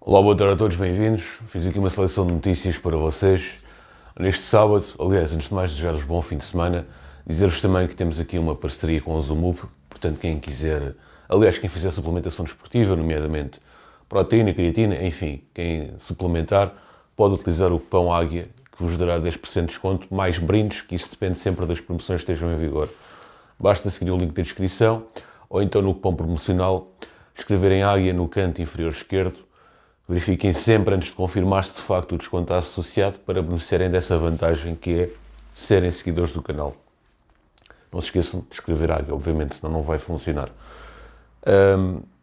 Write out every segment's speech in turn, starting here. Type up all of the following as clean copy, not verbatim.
Olá, boa tarde a todos, bem-vindos. Fiz aqui uma seleção de notícias para vocês neste sábado. Aliás, antes de mais desejar-vos bom fim de semana, dizer-vos também que temos aqui uma parceria com a Zumup, portanto quem quiser, aliás, quem fizer suplementação desportiva, nomeadamente proteína, creatina, enfim, quem suplementar, pode utilizar o cupom águia, que vos dará 10% de desconto, mais brindes, que isso depende sempre das promoções que estejam em vigor. Basta seguir o link da descrição, ou então no cupom promocional, escreverem águia no canto inferior esquerdo. Verifiquem sempre antes de confirmar se de facto o desconto está associado para beneficiarem dessa vantagem que é serem seguidores do canal. Não se esqueçam de escrever águia, obviamente, senão não vai funcionar.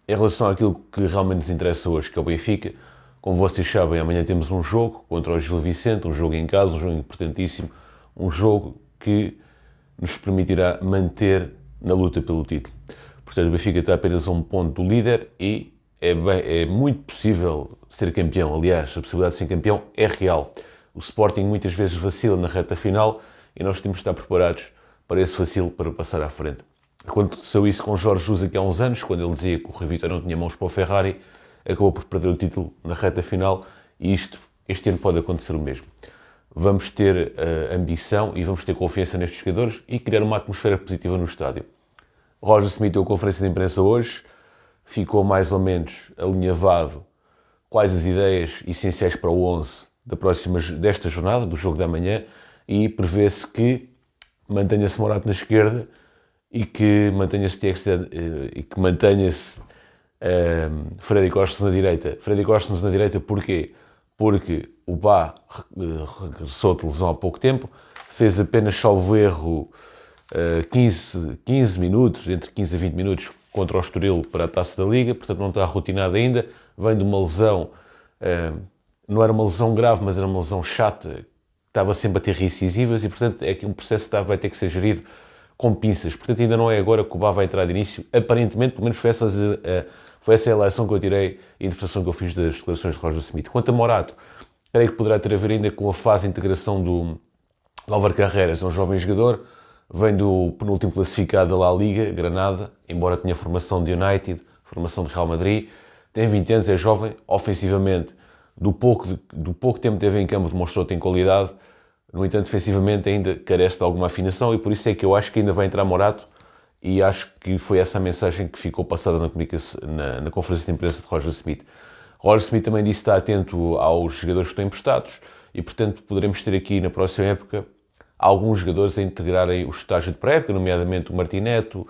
Em relação àquilo que realmente nos interessa hoje, que é o Benfica, como vocês sabem, amanhã temos um jogo contra o Gil Vicente, um jogo em casa, um jogo importantíssimo, um jogo que nos permitirá manter na luta pelo título. Portanto, o Benfica está apenas a um ponto do líder e é muito possível ser campeão. Aliás, a possibilidade de ser campeão é real. O Sporting muitas vezes vacila na reta final e nós temos de estar preparados para esse vacilo, para passar à frente. Aconteceu isso com Jorge Jesus aqui há uns anos, quando ele dizia que o Rui Vitória não tinha mãos para o Ferrari, acabou por perder o título na reta final e este ano pode acontecer o mesmo. Vamos ter ambição e vamos ter confiança nestes jogadores e criar uma atmosfera positiva no estádio. Roger Smith deu conferência de imprensa hoje, ficou mais ou menos alinhavado quais as ideias essenciais para o 11 desta jornada, do jogo da manhã, e prevê-se que mantenha-se Morato na esquerda e que mantenha-se Freddy Costas na direita. Freddy Costas na direita porquê? Porque o Bá regressou de lesão há pouco tempo, fez apenas, salvo erro, 15 minutos, entre 15 a 20 minutos contra o Estoril para a Taça da Liga, portanto não está rotinado ainda, vem de uma lesão, não era uma lesão grave, mas era uma lesão chata, estava sempre a ter reincisivas e portanto é que um processo vai ter que ser gerido com pinças, portanto ainda não é agora que o Bá vai entrar de início, aparentemente, pelo menos foi essa a eleição que eu tirei, a interpretação que eu fiz das declarações de Roger Smith. Quanto a Morato, creio que poderá ter a ver ainda com a fase de integração do Álvaro Carreras, é um jovem jogador, vem do penúltimo classificado da La Liga, Granada, embora tenha formação de United, formação de Real Madrid, tem 20 anos, é jovem, ofensivamente, do pouco tempo que teve em campo demonstrou que tem qualidade, no entanto, defensivamente ainda carece de alguma afinação e por isso é que eu acho que ainda vai entrar Morato e acho que foi essa a mensagem que ficou passada na conferência de imprensa de Roger Smith. Roger Smith também disse que está atento aos jogadores que estão emprestados e, portanto, poderemos ter aqui na próxima época alguns jogadores a integrarem o estágio de pré-época, nomeadamente o Martineto,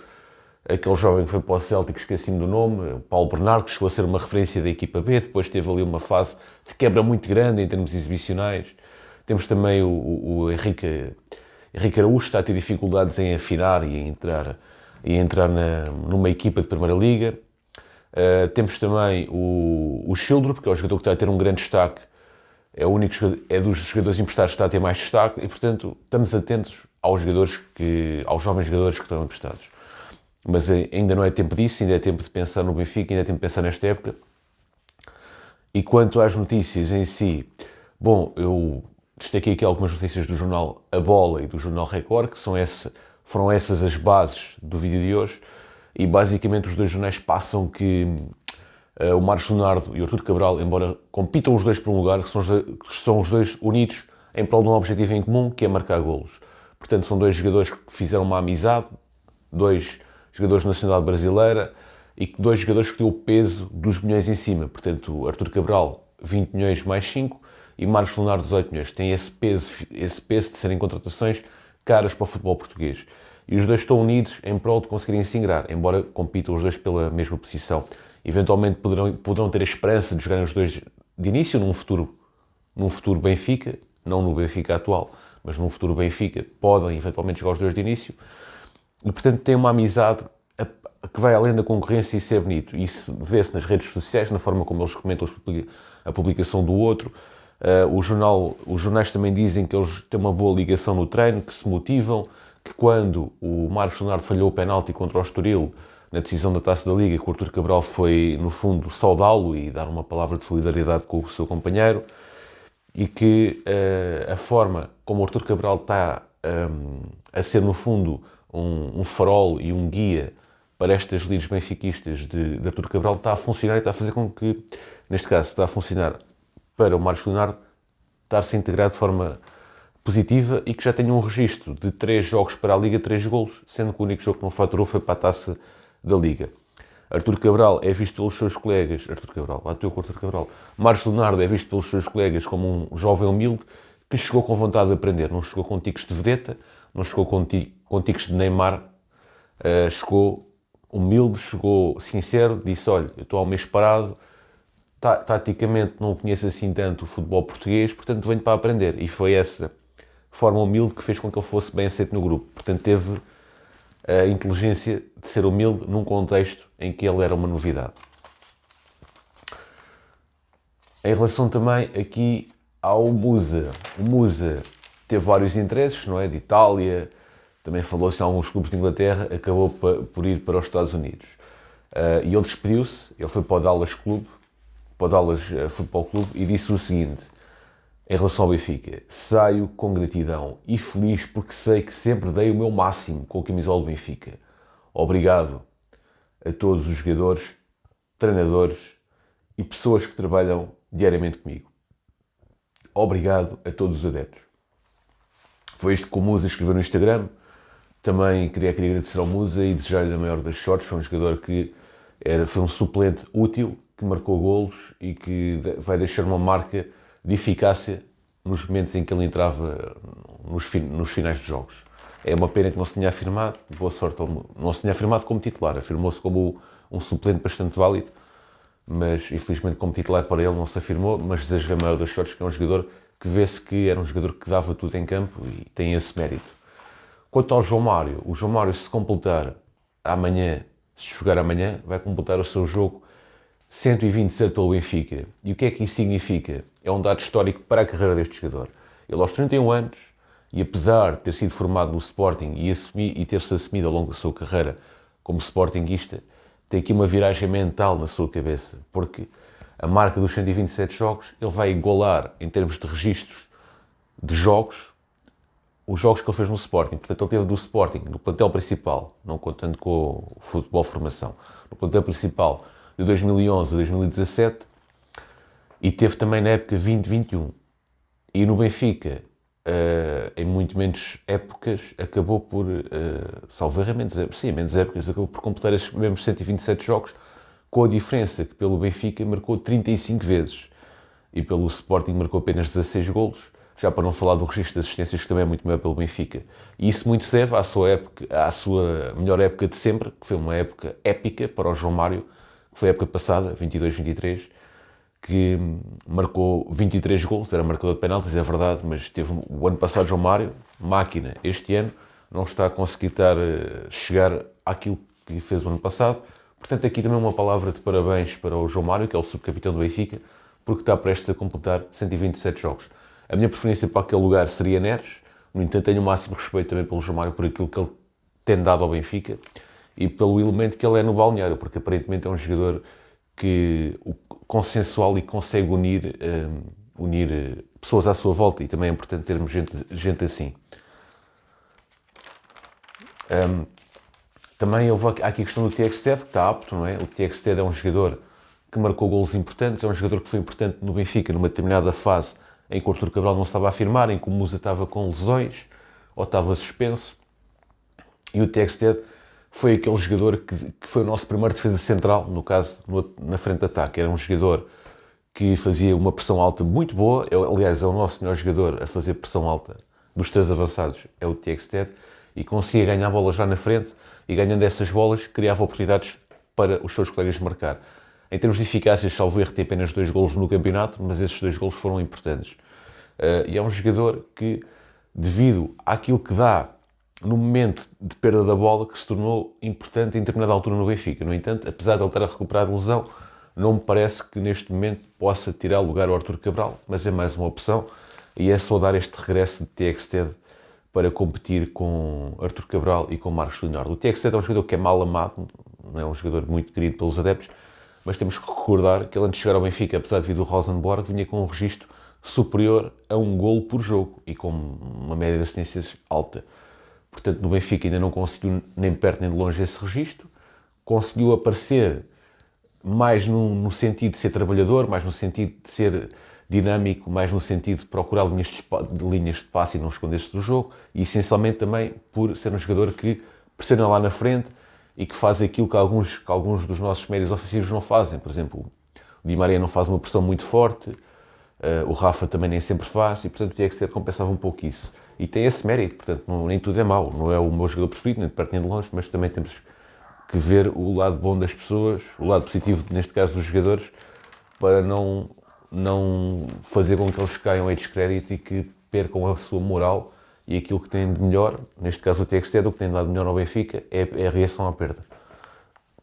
aquele jovem que foi para o Celtic, esqueci-me do nome, o Paulo Bernardo, que chegou a ser uma referência da equipa B, depois teve ali uma fase de quebra muito grande em termos exibicionais. Temos também o Henrique Araújo, que está a ter dificuldades em afinar e entrar numa equipa de Primeira Liga. Temos também o Schildrup, que é o jogador que está a ter um grande destaque, é dos jogadores emprestados que está a ter mais destaque e, portanto, estamos atentos aos jovens jogadores que estão emprestados. Mas ainda não é tempo disso, ainda é tempo de pensar no Benfica, ainda é tempo de pensar nesta época. E quanto às notícias em si, bom, eu destaquei aqui algumas notícias do jornal A Bola e do jornal Record, que foram essas as bases do vídeo de hoje, e basicamente os dois jornais passam que o Marcos Leonardo e o Artur Cabral, embora compitam os dois por um lugar, que são os dois unidos em prol de um objetivo em comum, que é marcar golos. Portanto, são dois jogadores que fizeram uma amizade, dois jogadores de nacionalidade brasileira e dois jogadores que têm o peso dos milhões em cima. Portanto, Artur Cabral, 20 milhões mais 5 e Marcos Leonardo, 18 milhões. Tem esse peso de serem contratações caras para o futebol português. E os dois estão unidos em prol de conseguirem se ingrar, embora compitam os dois pela mesma posição. Eventualmente poderão ter a esperança de jogarem os dois de início num futuro Benfica, não no Benfica atual, mas num futuro Benfica, podem eventualmente jogar os dois de início. E, portanto, tem uma amizade que vai além da concorrência e isso é bonito. Isso vê-se nas redes sociais, na forma como eles comentam a publicação do outro. Os jornais também dizem que eles têm uma boa ligação no treino, que se motivam, que quando o Marcos Leonardo falhou o penalti contra o Estoril, na decisão da Taça da Liga, que o Artur Cabral foi, no fundo, saudá-lo e dar uma palavra de solidariedade com o seu companheiro, e que a forma como o Artur Cabral está a ser, no fundo, um farol e um guia para estas lides benfiquistas de Artur Cabral está a funcionar e está a fazer com que, neste caso, está a funcionar para o Marcos Leonardo estar-se integrado de forma positiva e que já tenha um registro de 3 jogos para a Liga, 3 golos, sendo que o único jogo que não faturou foi para a Taça da Liga. Artur Cabral é visto pelos seus colegas, Marcos Leonardo é visto pelos seus colegas como um jovem humilde que chegou com vontade de aprender, não chegou com tiques de vedeta, não chegou com tiques de Neymar, chegou humilde, chegou sincero, disse, olha, eu estou há um mês parado, taticamente não conheço assim tanto o futebol português, portanto venho para aprender. E foi essa forma humilde que fez com que ele fosse bem aceito no grupo. Portanto, teve a inteligência de ser humilde num contexto em que ele era uma novidade. Em relação também aqui ao Musa. O Musa teve vários interesses, não é? De Itália, também falou-se em alguns clubes de Inglaterra, acabou por ir para os Estados Unidos. E ele despediu-se, ele foi para o Dallas Clube, para o Dallas Futebol Clube, e disse o seguinte, em relação ao Benfica: saio com gratidão e feliz porque sei que sempre dei o meu máximo com a camisola do Benfica. Obrigado a todos os jogadores, treinadores e pessoas que trabalham diariamente comigo. Obrigado a todos os adeptos. Foi isto que o Musa escreveu no Instagram. Também queria agradecer ao Musa e desejar-lhe a maior das sortes. Foi um jogador que foi um suplente útil, que marcou golos e que vai deixar uma marca de eficácia nos momentos em que ele entrava nos finais dos jogos. É uma pena que não se tenha afirmado, boa sorte, não se tenha afirmado como titular, afirmou-se como um suplente bastante válido, mas infelizmente como titular para ele não se afirmou, mas desejo a maior das sortes, que é um jogador que vê-se que era um jogador que dava tudo em campo e tem esse mérito. Quanto ao João Mário, o João Mário, se completar amanhã, se jogar amanhã, vai completar o seu jogo 127 pelo Benfica. E o que é que isso significa? É um dado histórico para a carreira deste jogador. Ele aos 31 anos, e apesar de ter sido formado no Sporting e ter-se assumido ao longo da sua carreira como Sportingista, tem aqui uma viragem mental na sua cabeça, porque a marca dos 127 jogos, ele vai igualar, em termos de registros de jogos, os jogos que ele fez no Sporting. Portanto, ele teve do Sporting, no plantel principal, não contando com o futebol formação, no plantel principal de 2011 a 2017, e teve também na época 2021. E no Benfica, em muito menos épocas, acabou por, salvo erro, menos épocas, acabou por completar esses mesmos 127 jogos, com a diferença que pelo Benfica marcou 35 vezes e pelo Sporting marcou apenas 16 golos, já para não falar do registro de assistências, que também é muito maior pelo Benfica. E isso muito se deve à sua melhor época de sempre, que foi uma época épica para o João Mário, que foi a época passada, 22-23, que marcou 23 golos, era marcador de penaltis, é verdade, mas teve o ano passado João Mário, máquina. Este ano não está a conseguir chegar àquilo que fez o ano passado. Portanto, aqui também uma palavra de parabéns para o João Mário, que é o subcapitão do Benfica, porque está prestes a completar 127 jogos. A minha preferência para aquele lugar seria Neres, no entanto tenho o máximo respeito também pelo João Mário por aquilo que ele tem dado ao Benfica e pelo elemento que ele é no balneário, porque aparentemente é um jogador consensual e consegue unir pessoas à sua volta, e também é importante termos gente assim. Também há aqui a questão do Tjekstad, que está apto, não é? O Tjekstad é um jogador que marcou golos importantes, é um jogador que foi importante no Benfica numa determinada fase em que o Artur Cabral não estava a afirmar, em que o Musa estava com lesões ou estava suspenso, e o Tjekstad foi aquele jogador que foi o nosso primeiro defesa central, no caso, na frente de ataque. Era um jogador que fazia uma pressão alta muito boa, aliás, é o nosso melhor jogador a fazer pressão alta dos 3 avançados, é o Tjekstad, e conseguia ganhar a bola já na frente, e ganhando essas bolas, criava oportunidades para os seus colegas marcar. Em termos de eficácia, salvo erro, tem apenas 2 golos no campeonato, mas esses 2 golos foram importantes. E é um jogador que, devido àquilo que dá no momento de perda da bola, que se tornou importante em determinada altura no Benfica. No entanto, apesar de ele estar a recuperar de lesão, não me parece que neste momento possa tirar lugar ao Artur Cabral, mas é mais uma opção, e é só dar este regresso de Tjekstad para competir com Artur Cabral e com Marcos Leonardo. O Tjekstad é um jogador que é mal amado, não é um jogador muito querido pelos adeptos, mas temos que recordar que ele, antes de chegar ao Benfica, apesar de vir do Rosenborg, vinha com um registro superior a 1 golo por jogo e com uma média de assistências alta. Portanto, no Benfica ainda não conseguiu nem perto nem de longe esse registro. conseguiu aparecer mais no sentido de ser trabalhador, mais no sentido de ser dinâmico, mais no sentido de procurar linhas de passe e não esconder-se do jogo, e essencialmente também por ser um jogador que pressiona lá na frente e que faz aquilo que alguns dos nossos médios ofensivos não fazem. Por exemplo, o Di Maria não faz uma pressão muito forte, o Rafa também nem sempre faz, e portanto o Tiago compensava um pouco isso. E tem esse mérito, portanto nem tudo é mau, não é o meu jogador preferido, nem de perto nem de longe, mas também temos que ver o lado bom das pessoas, o lado positivo, neste caso dos jogadores, para não fazer com que eles caiam em descrédito e que percam a sua moral e aquilo que têm de melhor, neste caso o Tiago, o que tem de lado melhor ao Benfica é a reação à perda.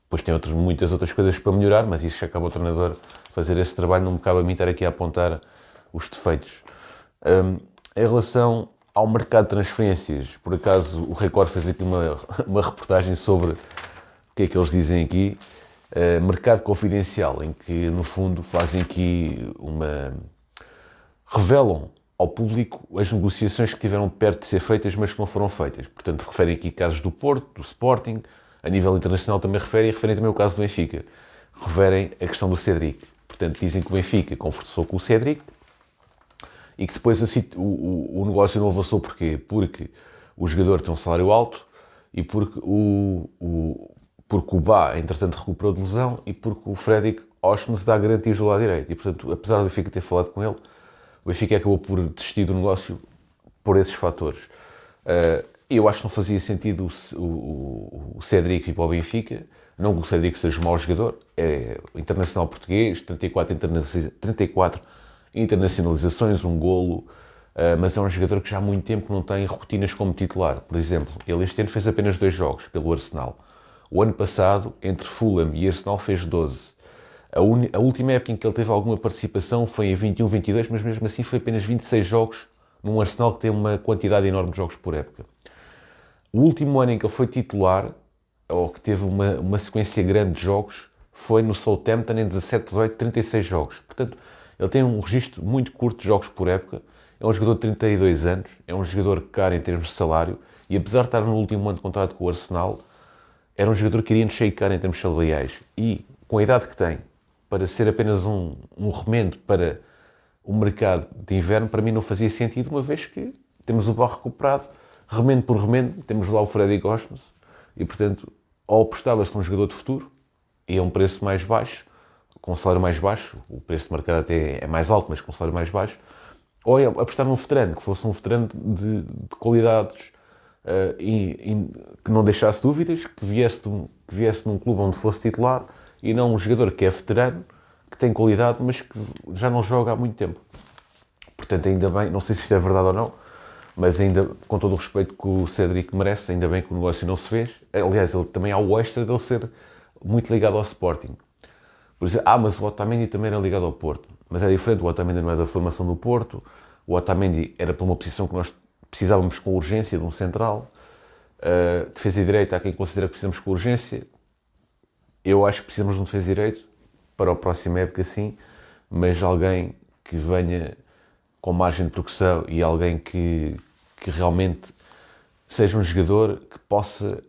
Depois tem muitas outras coisas para melhorar, mas isso já acaba o treinador fazer esse trabalho, não me cabe a mim estar aqui a apontar os defeitos. Em relação ao mercado de transferências, por acaso o Record fez aqui uma reportagem sobre o que é que eles dizem aqui, mercado confidencial, em que no fundo fazem aqui revelam ao público as negociações que estiveram perto de ser feitas, mas que não foram feitas. Portanto, referem aqui casos do Porto, do Sporting, a nível internacional também referem também o caso do Benfica. Referem a questão do Cédric. Portanto, dizem que o Benfica conversou com o Cédric e que depois o negócio não avançou. Porquê? Porque o jogador tem um salário alto e porque porque o Bá, entretanto, recuperou de lesão e porque o Fredrik Oshnes dá garantias do lado direito. E, portanto, apesar do Benfica ter falado com ele, o Benfica acabou por desistir do negócio por esses fatores. Eu acho que não fazia sentido o Cédric ir para o Benfica. Não que o Cédric seja um mau jogador, é internacional português, 34 internacionalizações, um golo, mas é um jogador que já há muito tempo não tem rotinas como titular. Por exemplo, ele este ano fez apenas 2 jogos pelo Arsenal. O ano passado, entre Fulham e Arsenal, fez 12. A última época em que ele teve alguma participação foi em 21-22, mas mesmo assim foi apenas 26 jogos num Arsenal que tem uma quantidade enorme de jogos por época. O último ano em que ele foi titular, ou que teve uma sequência grande de jogos, foi no Southampton em 17, 18, 36 jogos. Portanto, ele tem um registro muito curto de jogos por época, é um jogador de 32 anos, é um jogador caro em termos de salário, e apesar de estar no último ano de contrato com o Arsenal, era um jogador que iria nos caro em termos salariais. E, com a idade que tem, para ser apenas um remendo para o mercado de inverno, para mim não fazia sentido, uma vez que temos o Bá recuperado, remendo por remendo, temos lá o Fredrik Oshnes, e portanto, ou apostava-se num jogador de futuro, e a um preço mais baixo, com um salário mais baixo, o preço de mercado até é mais alto, mas com um salário mais baixo, ou apostar num veterano, que fosse um veterano de qualidades, que não deixasse dúvidas, que viesse num clube onde fosse titular, e não um jogador que é veterano, que tem qualidade, mas que já não joga há muito tempo. Portanto, ainda bem, não sei se isto é verdade ou não, mas ainda, com todo o respeito que o Cédric merece, ainda bem que o negócio não se fez. Aliás, ele também há o extra dele ser muito ligado ao Sporting. Por exemplo, mas o Otamendi também era ligado ao Porto. Mas é diferente, o Otamendi não é da formação do Porto, o Otamendi era para uma posição que nós precisávamos com urgência de um central. Defesa e direita, há quem considera que precisamos com urgência. Eu acho que precisamos de um defesa direito para a próxima época, sim, mas alguém que venha com margem de progressão e alguém que realmente seja um jogador que possa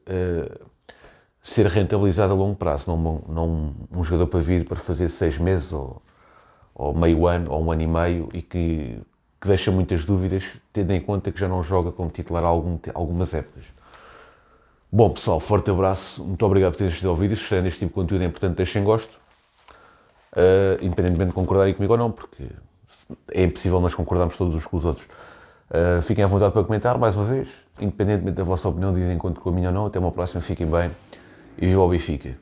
ser rentabilizado a longo prazo, não um jogador para vir para fazer 6 meses ou meio ano ou um ano e meio e que deixa muitas dúvidas, tendo em conta que já não joga como titular há algumas épocas. Bom, pessoal, forte abraço, muito obrigado por terem assistido ao vídeo. Se gostarem deste tipo de conteúdo é importante deixem gosto, independentemente de concordarem comigo ou não, porque é impossível nós concordarmos todos uns com os outros. Fiquem à vontade para comentar, mais uma vez, independentemente da vossa opinião, dizem quanto com a minha ou não. Até uma próxima, fiquem bem e viva o Benfica!